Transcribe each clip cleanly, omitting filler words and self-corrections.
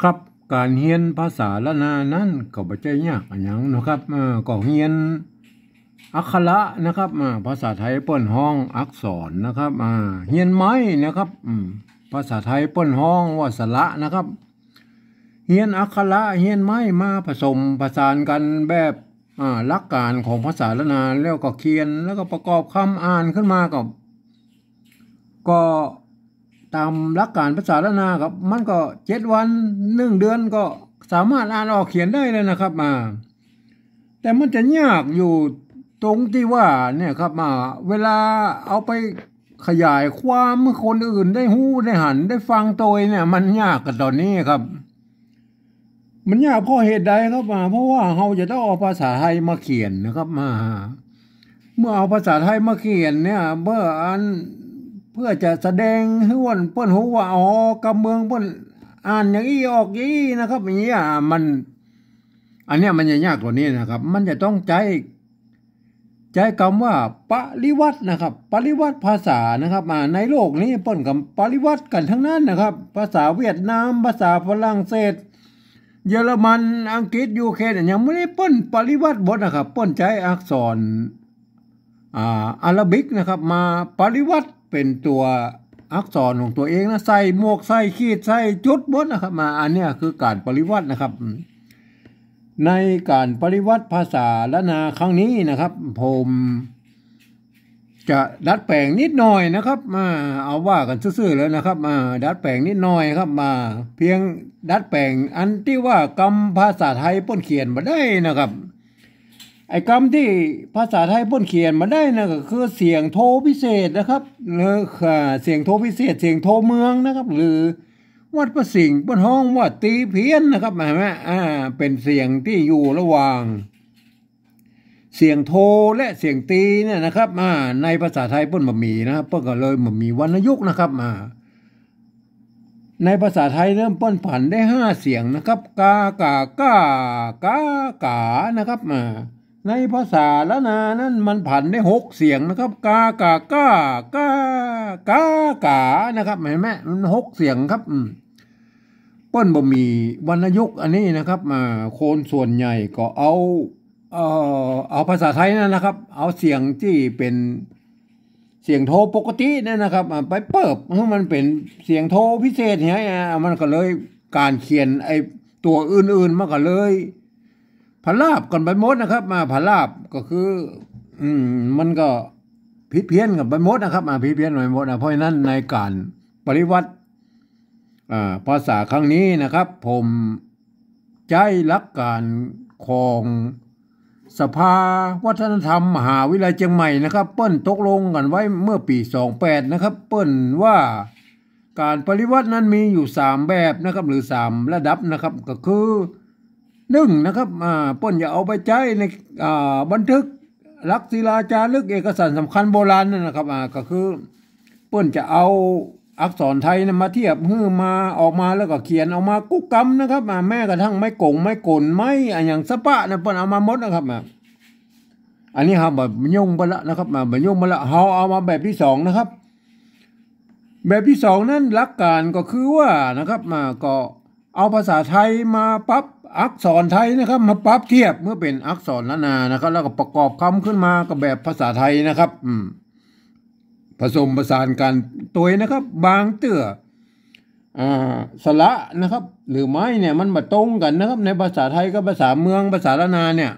ครับการเรียนภาษาละนานั้นก็บ่ใช่ยากอันหยังนะครับก็เรียนอักขระนะครับภาษาไทยเปิ้นห้องอักษรนะครับเรียนไม้นะครับภาษาไทยเปิ้นห้องว่าสระนะครับเรียนอักขระเรียนไม้มาผสมผสานกันแบบหลักการของภาษาละนาแล้วก็เขียนแล้วก็ประกอบคำอ่านขึ้นมาก็ตามหลักการภาษาละนาครับมันก็7 วัน1 เดือนก็สามารถอ่านออกเขียนได้เลยนะครับแต่มันจะยากอยู่ตรงที่ว่าเนี่ยครับเวลาเอาไปขยายความเมื่อคนอื่นได้หู้ได้หันได้ฟังตัวเนี่ยมันยากกันตอนนี้ครับมันยากเพราะเหตุใดครับเพราะว่าเราจะต้องเอาภาษาไทยมาเขียนนะครับเมื่อเอาภาษาไทยมาเขียนเนี่ยเพื่อจะแสดงให้เปิ้นรู้ว่ากำเมืองเปิ้นอ่านอย่างนี้ออกอย่างนี้นะครับอย่างเงี้ยอันเนี้ยมันจะยากกว่านี้นะครับมันจะต้องใจคำว่าปริวัตินะครับปริวัติภาษานะครับในโลกนี้เปิ้นกับปริวัติกันทั้งนั้นนะครับภาษาเวียดนามภาษาฝรั่งเศสเยอรมันอังกฤษยูเคยังไม่ได้เปิ้นปริวัติบทนะครับเปิ้นใช้อักษรอาราบิกนะครับมาปริวัติเป็นตัวอักษรของตัวเองนะใส่หมวกใส่ขีดใส่จุดบทนะครับอันเนี้ยคือการปริวัตินะครับในการปริวัติภาษาละนาครั้งนี้นะครับผมจะดัดแปลงนิดหน่อยนะครับเอาว่ากันซื่อๆเลยนะครับดัดแปลงนิดหน่อยครับเพียงดัดแปลงอันที่ว่ากรรมภาษาไทยป้นเขียนมาได้นะครับไอ้คำที่ภาษาไทยป้นเขียนมาได้นะก็คือเสียงโทพิเศษนะครับหรือเสียงโทพิเศษเสียงโทเมืองนะครับหรือวัดประสิงห์บนห้องว่าตีเพี้ยนนะครับเห็นไหมเป็นเสียงที่อยู่ระหว่างเสียงโทและเสียงตีเนี่ยนะครับในภาษาไทยเปิ้นบ่มีนะครับเปิ้นก็เลยบ่มีวรรณยุกต์นะครับในภาษาไทยเริ่มเปิ้นผันได้5 เสียงนะครับกากากากากานะครับในภาษาละนานั้นมันผันได้6 เสียงนะครับกากากากากากานะครับเห็นไหมมัน6 เสียงครับเปิ้นบ่มีวรรณยุกต์อันนี้นะครับคนส่วนใหญ่ก็เอาภาษาไทยนะครับเอาเสียงที่เป็นเสียงโทปกตินั่นนะครับไปเปิบให้มันเป็นเสียงโทพิเศษเนี้ยมันก็เลยการเขียนไอ้ตัวอื่นๆมันก็เลยพลาบกันไปหมดนะครับพลาบก็คือมันก็ผิดเพี้ยนกันไปหมดนะครับผิดเพี้ยนไปหมดเพราะฉะนั้นในการปริวัติภาษาครั้งนี้นะครับผมใช้หลักการของสภาวัฒนธรรมมหาวิทยาลัยเชียงใหม่นะครับเปิ้นตกลงกันไว้เมื่อปี28นะครับเปิ้นว่าการปริวัตินั้นมีอยู่3 แบบนะครับหรือ3 ระดับนะครับก็คือ1นะครับเปิ้นอย่าเอาไปใช้ในบันทึกหลักศิลาจารึกเอกสารสำคัญโบราณนั่นนะครับก็คือเปิ้นจะเอาอักษรไทยมาเทียบมาออกมาแล้วก็เขียนออกมากุ๊กกำนะครับแม้กระทั่งไม้กงไม้กลไม้อย่างสะปะนะเปิ้นเอามาหมดนะครับอันนี้ครับแบบยุ่งไปละนะครับแบบยุ่งไปละเฮาเอามาแบบที่2นะครับแบบที่2นั้นหลักการก็คือว่านะครับก็เอาภาษาไทยมาปรับอักษรไทยนะครับมาปรับเทียบเมื่อเป็นอักษรละนานะครับแล้วก็ประกอบคำขึ้นมากับแบบภาษาไทยนะครับผสมผสานกันตัวนะครับบางเตื้อสระนะครับหรือไม้เนี่ยมันมาตรงกันนะครับในภาษาไทยกับภาษาเมืองภาษาละนาเนี่ย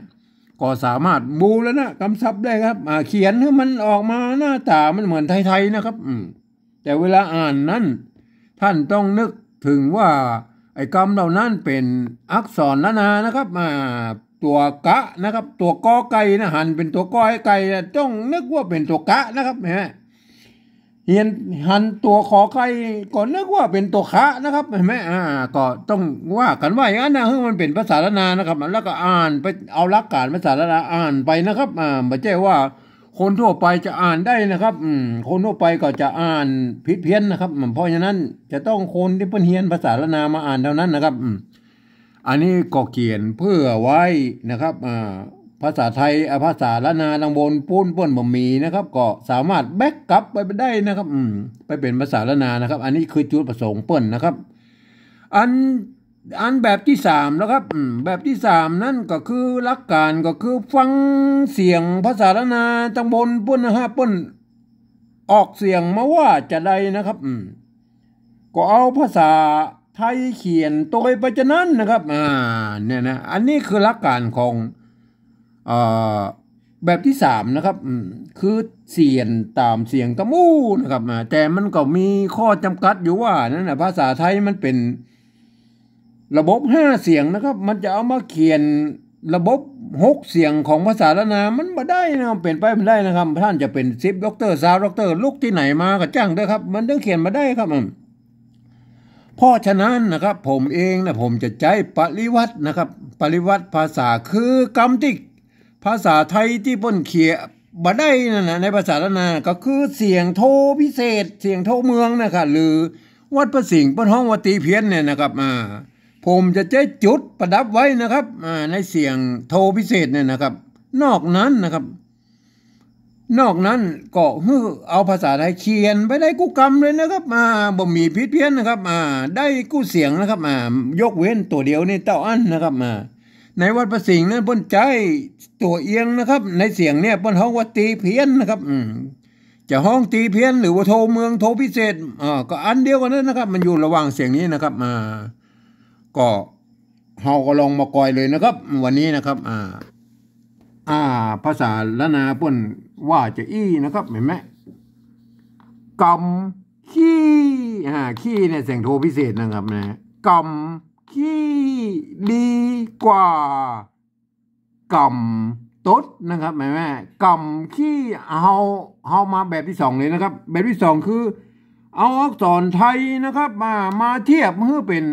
ก็สามารถบูรณะกำศัพท์ได้ครับเขียนให้มันออกมาหน้าตามันเหมือนไทยๆนะครับแต่เวลาอ่านนั้นท่านต้องนึกถึงว่าไอ้คำเหล่านั้นเป็นอักษรละนานะครับตัวกะนะครับตัวกอไก่นะหันเป็นตัวกอไก่ต้องนึกว่าเป็นตัวกะนะครับเห็นหันตัวขอไข่ก่อนนึกว่าเป็นตัวคะนะครับเห็นไหมก็ต้องว่ากันว่าอย่างนั้นนะมันเป็นภาษาละนานะครับแล้วก็อ่านไปเอาหลักการภาษาละนาอ่านไปนะครับไม่ใช่ว่าคนทั่วไปจะอ่านได้นะครับคนทั่วไปก็จะอ่านผิดเพี้ยนนะครับเพราะฉะนั้นจะต้องคนที่เพิ่นเรียนภาษาละนามาอ่านเท่านั้นนะครับอันนี้ก็เขียนเพื่อไว้นะครับภาษาไทยภาษาละนาดังบนปุ้นป่นบ่มีนะครับก็สามารถแบ็กกลับไปได้นะครับไปเป็นภาษาละนานะครับอันนี้คือจุดประสงค์เปิ้นนะครับอัน อันแบบที่สามนะครับแบบที่สามนั่นก็คือหลักการก็คือฟังเสียงภาษาละนาตังบนป้นนะฮะป้นออกเสียงมาว่าจะใดนะครับก็เอาภาษาไทยเขียนตัวไปจะนั้นนะครับเนี่ยนะอันนี้คือหลักการของแบบที่สามนะครับคือเสียงตามเสียงตะมู่นะครับแต่มันก็มีข้อจำกัดอยู่ว่านั่นนะภาษาไทยมันเป็นระบบห้าเสียงนะครับมันจะเอามาเขียนระบบหกเสียงของภาษาละนามันไม่ได้นะครับเป็นไปไม่ได้นะครับท่านจะเป็น10 ด็อกเตอร์20 ด็อกเตอร์ลูกที่ไหนมาก็จ้างด้วยครับมันต้องเขียนมาได้ครับเพราะฉะนั้นนะครับผมเองนะผมจะใช้ปริวัตินะครับปริวัติภาษาคือกรรมติกภาษาไทยที่ป้นเขียนมาได้นั่นนะในภาษาละนาก็คือเสียงโทพิเศษเสียงโทเมืองนะครับหรือวัดประสิงห์ป้นห้องวัดตีเพี้ยนเนี่ยนะครับผมจะใช้จุดประดับไว้นะครับในเสียงโทพิเศษเนี่ยนะครับนอกนั้นก็เอาภาษาไทยเขียนไปได้กู้กรรมเลยนะครับบ่มีผิดเพี้ยนนะครับได้กู้เสียงนะครับยกเว้นตัวเดียวนี่เต้าอั้นนะครับในวัดประสิงห์นั้นป้นใจตัวเอียงนะครับในเสียงเนี่ยป้นห้องว่าตีเพี้ยนนะครับจะห้องตีเพี้ยนหรือว่าโทเมืองโทพิเศษก็อันเดียวกันนั้นนะครับมันอยู่ระหว่างเสียงนี้นะครับก็เฮาก็ลองมากอยเลยนะครับวันนี้นะครับภาษาละนาป่นว่าจะอี้นะครับเห็นไหมกำขี้ขี้เนี่ยเสียงโทพิเศษนะครับนะกำขี้ดีกว่ากำตดนะครับเห็นไหมกำขี้เฮามาแบบที่สองเลยนะครับแบบที่สองคือเอาอักษรไทยนะครับมาเทียบเพื่อเป็น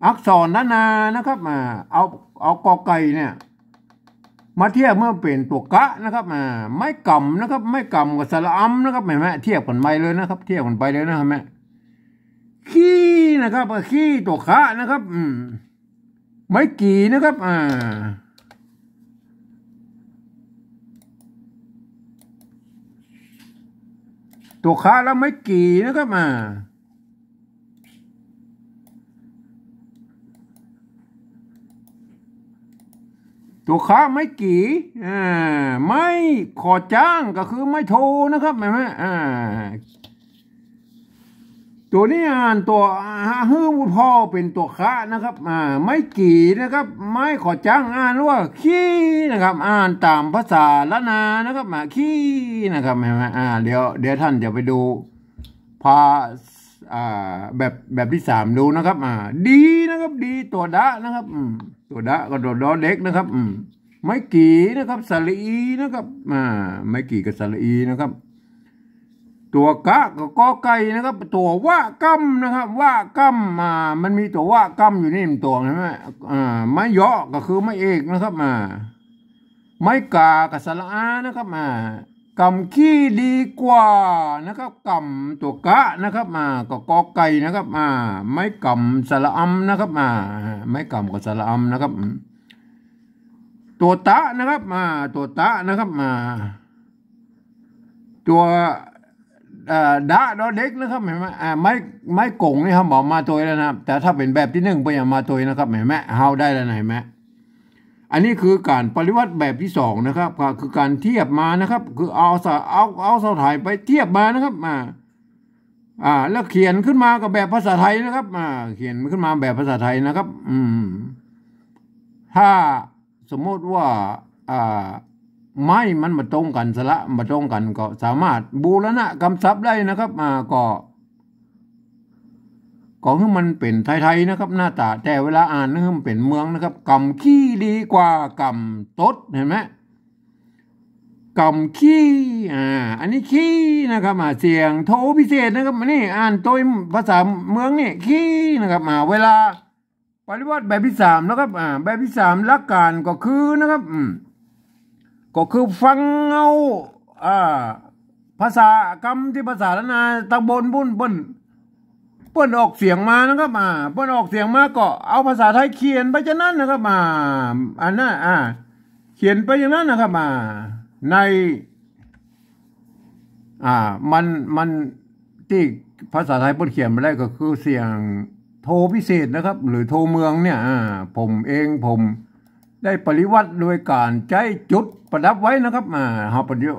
อักษรละนานะครับเอากอไก่เนี่ยมาเทียบเมื่อเป็นตัวกะนะครับไม่กำนะครับไม่กำกับสระอัมนะครับเห็นไหมเทียบกันไปเลยนะครับเทียบกันไปเลยนะครับแม่ขี้นะครับขี้ตัวคะนะครับไม่กี่นะครับตัวคะแล้วไม่กี่นะครับตัวค้าไม่กี่ไม่ขอจ้างก็คือไม่โทรนะครับเห็นไหมตัวนี้ตัวฮื้อพ่อเป็นตัวค้านะครับไม่กี่นะครับไม่ขอจ้างว่าขี้นะครับตามภาษาละนานะครับขี้นะครับเห็นไหมเดี๋ยวท่านจะไปดูพาแบบที่สามดูนะครับดีนะครับดีตัวดะนะครับตัวดะก็ตัวดอเด็กนะครับไม่กี่นะครับสระอีนะครับไม่กี่กับสระอีนะครับตัวกะกับกอไก่นะครับตัวว่ากำนะครับว่ากำมันมีตัวว่ากำอยู่นี่ตัวใช่ไหมไม่เยาะก็คือไม่เอกนะครับไม่กากับสระอานะครับกำขี้ดีกว่านะครับกำตัวกะนะครับก็กอไก่นะครับไม่กำสระอัมนะครับไม่กำกับสระอัมนะครับตัวตะนะครับตัวตะนะครับตัวดะดอเด็กนะครับเห็นไหมไม่กงนี่ครับบอกมาตัวแล้วนะครับแต่ถ้าเป็นแบบที่หนึ่งไปอย่างมาตัวนะครับเห็นไหมเฮาได้แล้วไหนไหมอันนี้คือการปริวัติแบบที่สองนะครับก็คือการเทียบมานะครับคือเอาเสาถ่ายไปเทียบมานะครับแล้วเขียนขึ้นมากับแบบภาษาไทยนะครับเขียนขึ้นมาแบบภาษาไทยนะครับถ้าสมมติว่าไม่มันมาตรงกันสระมาตรงกันก็สามารถบูรณะกำศัพท์ได้นะครับก็คือมันเป็นไทยๆนะครับหน้าตาแต่เวลาอ่านนะครับเป็นเมืองนะครับกำขี้ดีกว่ากำตดเห็นไหมกำขี้อันนี้ขี้นะครับเสียงโทพิเศษนะครับนี่อ่านตัวภาษาเมืองนี่ขี้นะครับเวลาปริวัติแบบที่สามนะครับแบบที่สามหลักการก็คือนะครับก็คือฟังเอาภาษากรรมที่ภาษาละนาตะบนบุญเปิ้นออกเสียงมานะครับเปิ้นออกเสียงมาก็เอาภาษาไทยเขียนไปจากนั้นนะครับอันนั้นเขียนไปอย่างนั้นนะครับในมันที่ภาษาไทยเปิ้นเขียนมาได้ก็คือเสียงโท โทพิเศษนะครับ หรือโทเมืองเนี่ยผมได้ปริวัติโดยการใช้จุดประดับไว้นะครับเราไปดู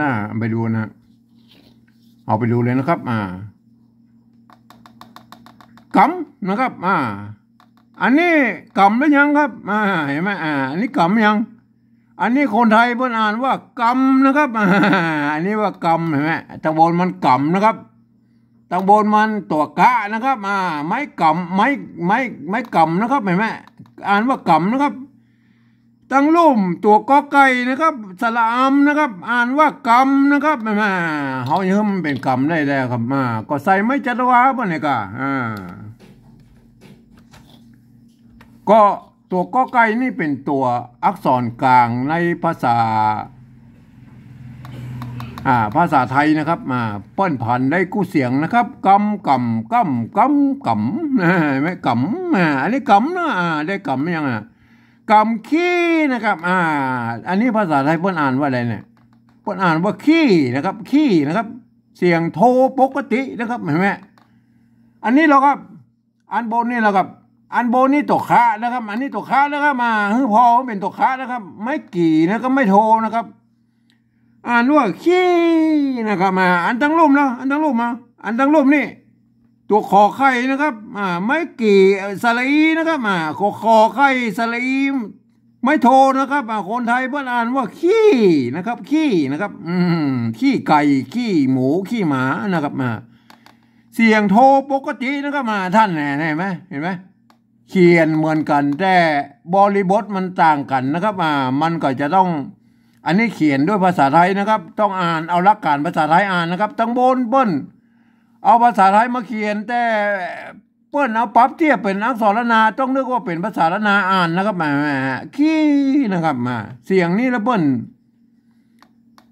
นะไปดูนะเอาไปดูเลยนะครับกำนะครับอันนี้กำหรือยังครับเห็นไหมอันนี้กำยังอันนี้คนไทยเพิ่นอ่านว่ากำนะครับอันนี้ว่ากำเห็นไหมตะบนมันกำนะครับตะบนมันตัวกะนะครับไม้กำไม้กำนะครับเห็นไหมอ่านว่ากำนะครับตั้งลุ่มตัวกอไก่นะครับสระอำนะครับอ่านว่ากำนะครับเห็นไหมเขาเยอะมันเป็นกำได้แล้วครับก็ใส่ไม้จัตวาป่ะเนี่ยก็ตัวกอไก่นี่เป็นตัวอักษรกลางในภาษาไทยนะครับเปิ้นผันได้กู้เสียงนะครับกำไม่กำอันนี้กำนะได้กำยังกำขี้นะครับอันนี้ภาษาไทยเปิ้นอ่านว่าอะไรเนี่ยเปิ้นอ่านว่าขี้นะครับขี้นะครับเสียงโทปกตินะครับเห็นไหมอันนี้เราครับอันบนนี่เราครับอันโบนี่ตกค้านะครับอันนี้ตกค้านะครับพอเป็นตกค้านะครับไม่กี่นะครับไม่โทนะครับอ่านว่าขี้นะครับอันตั้งรูปนะอันตั้งรูปอันตั้งรูปนี่ตัวคอไข่นะครับไม่กี่สระอีนะครับคอไข่สระอีไม่โทนะครับคนไทยเพิ่นอ่านว่าขี้นะครับขี้นะครับขี้ไก่ขี้หมูขี้หมานะครับเสียงโทปกตินะครับท่านเห็นไหมเขียนเหมือนกันแต่บริบทมันต่างกันนะครับมันก็จะต้องอันนี้เขียนด้วยภาษาไทยนะครับต้องอ่านเอาหลักการภาษาไทยอ่านนะครับตั้งบนเปิ้นเอาภาษาไทยมาเขียนแต่เปิ้นเอาปรับเทียบเป็นอักษรนาต้องนึกว่าเป็นภาษาละนาอ่านนะครับขี้นะครับเสียงนี้แล้วเปิ้น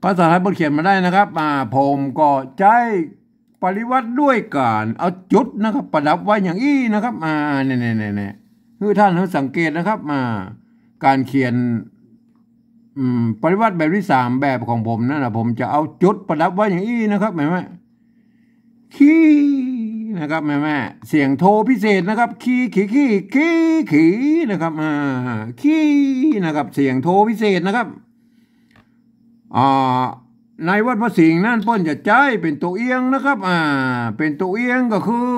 ภาษาไทยเปิ้นเขียนมาได้นะครับผมก็ใช้ปริวัติด้วยการเอาจุดนะครับประดับไว้อย่างอี้นะครับเนี่ยคือท่านสังเกตนะครับการเขียนปริวัติแบบที่3แบบของผมนั่นนะผมจะเอาจุดประดับไว้อย่างอี้นะครับเห็นไหมขี้นะครับแม่เสียงโทพิเศษนะครับขี้นะครับขี้นะครับเสียงโทพิเศษนะครับในวัดพระสิงห์นั่นเปิ้นจะใช้เป็นตัวเอียงนะครับเป็นตัวเอียงก็คือ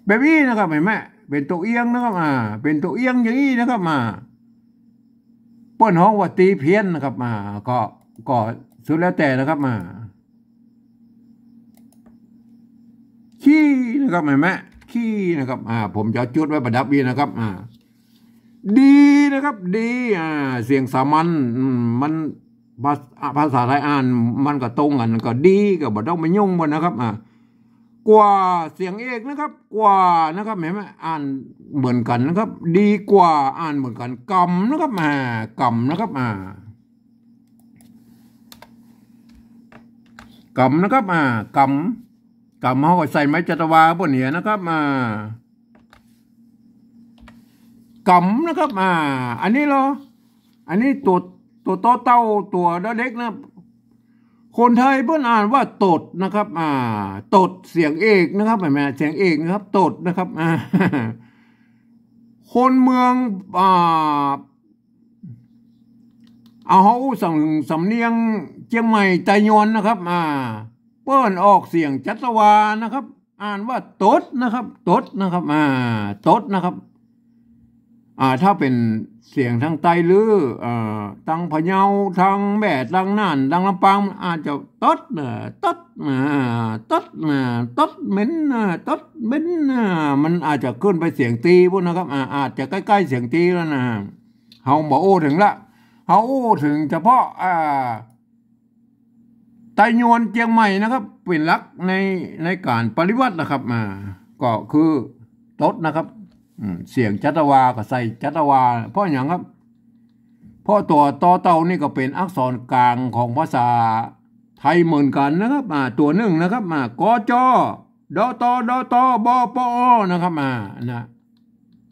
แบบนี้นะครับเห็นไหมเป็นตัวเอียงนะครับเป็นตัวเอียงอย่างนี้นะครับเปิ้นฮ้องว่าตีเพี้ยนนะครับก็สุดแล้วแต่นะครับขี้นะครับเห็นไหมขี้นะครับผมจะจุดไว้ประดับดีนะครับดีนะครับดีเสียงสามัญมันภาษาไทยอ่านมันก็ตรงกันก็ดีก็บ่ต้องไปยุ่งบ่นะครับกว่าเสียงเอกนะครับกว่านะครับเห็นไหมอ่านเหมือนกันนะครับดีกว่าอ่านเหมือนกันกำนะครับกำนะครับกำนะครับกำเขาก็ใส่ไม้จัตวาบนเหนือนะครับกำนะครับอันนี้เหรออันนี้ตัวเต้าตัวเล็กนะคนไทยเพิ่นอ่านว่าตดนะครับตดเสียงเอกนะครับเสียงเอกนะครับตดนะครับคนเมืองเอาเขาสำเนียงเชียงใหม่ไตยวนนะครับเปิ้นออกเสียงจัตวานะครับอ่านว่าตดนะครับตดนะครับตดนะครับถ้าเป็นเสียงทางใต้หรือทางพะเยาทางแม่ทางน่านทางลำปางอาจจะตดเหม็นตดเหม็นมันอาจจะขึ้นไปเสียงตีพวกนะครับอาจจะใกล้ๆเสียงตีแล้วนะเฮาบอกโอ้ถึงละเฮาโอ้ถึงเฉพาะไตยวนเชียงใหม่นะครับเป็นหลักในการปริวัตินะครับก็คือตดนะครับเสียงจัตวาก็ใส่จัตวาเพราะอย่างครับเพราะตัวตอเต่านี่ก็เป็นอักษรกลางของภาษาไทยเหมือนกันนะครับตัวหนึ่งนะครับกจดตบปอนะครับนะ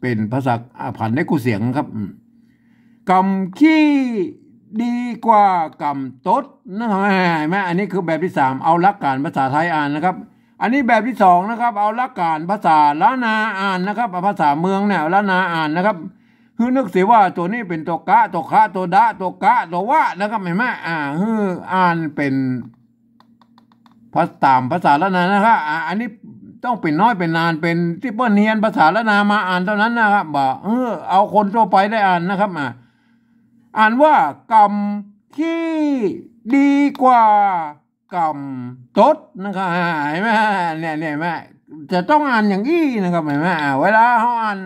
เป็นภาษาผันได้กูเสียงครับกำขี้ดีกว่ากำตดนะครับอันนี้คือแบบที่3เอาหลักการภาษาไทยอ่านนะครับ อันนี้แบบที่สองนะครับเอาหลักการภาษาล้านนาอ่านนะครับภาษาเมืองเนี่ยล้านนาอ่านนะครับคือนึกเสียว่าตัวนี้เป็นตัวกะตัวคะตัวดะตัวกะตัววะนะครับเห็นไหมคืออ่านเป็นตามภาษาล้านนานะครับอันนี้ต้องเป็นน้อยเป็นนานเป็นที่เปิ้ลเรียนภาษาล้านนามาอ่านเท่านั้นนะครับบอกเอาคนทั่วไปได้อ่านนะครับอ่านว่ากำขี้ดีกว่ากำตดนะครับเห็นไหมเนี่ยเห็นไหมจะต้องอ่านอย่างอี้นะครับเห็นไหมเวลาเขาอ่าน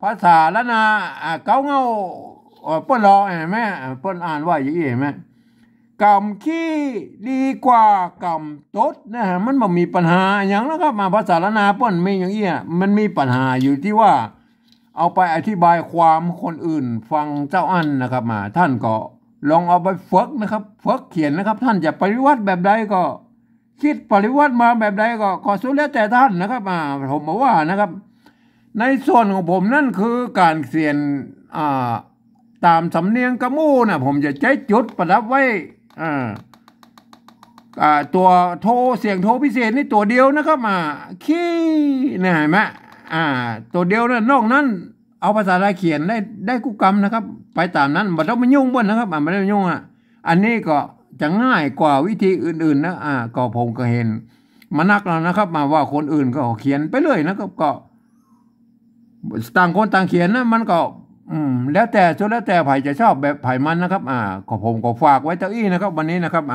ภาษาล้านนาเก้าเงาเปิ้ลรอเห็นไหมเปิ้ลอ่านว่าอย่างนี้เห็นไหมกำขี้ดีกว่ากำตดนะฮะมันบ่มีปัญหาอย่างนะครับภาษาล้านนาเปิ้ลมีอย่างนี้มันมีปัญหาอยู่ที่ว่าเอาไปอธิบายความคนอื่นฟังเจ้าอันนะครับท่านก็ลองเอาไปฝึกนะครับฝึกเขียนนะครับท่านจะปริวัติแบบใดก็คิดปริวัติมาแบบใดก็สุดแล้วแต่ท่านนะครับผมบอกว่านะครับในส่วนของผมนั่นคือการเขียนตามสำเนียงกระมู่นะผมจะใช้จุดประดับไว้ตัวโทเสียงโทพิเศษนี่ตัวเดียวนะครับขี้นะเห็นไหมตัวเดียวนะนอกนั้นเอาภาษาไทยเขียนได้กุกรรมนะครับไปตามนั้นไม่ต้องมายุ่งบ้างนะครับไม่ได้ยุ่งอันนี้ก็จะง่ายกว่าวิธีอื่นๆนะก็ผมก็เห็นมานักแล้วนะครับว่าคนอื่นก็เขียนไปเลยนะครับก็ต่างคนต่างเขียนนะมันก็แล้วแต่สุดแล้วแต่ไผ่จะชอบแบบไผ่มันนะครับก็ผมก็ฝากไว้เจ้าอี้นะครับวันนี้นะครับ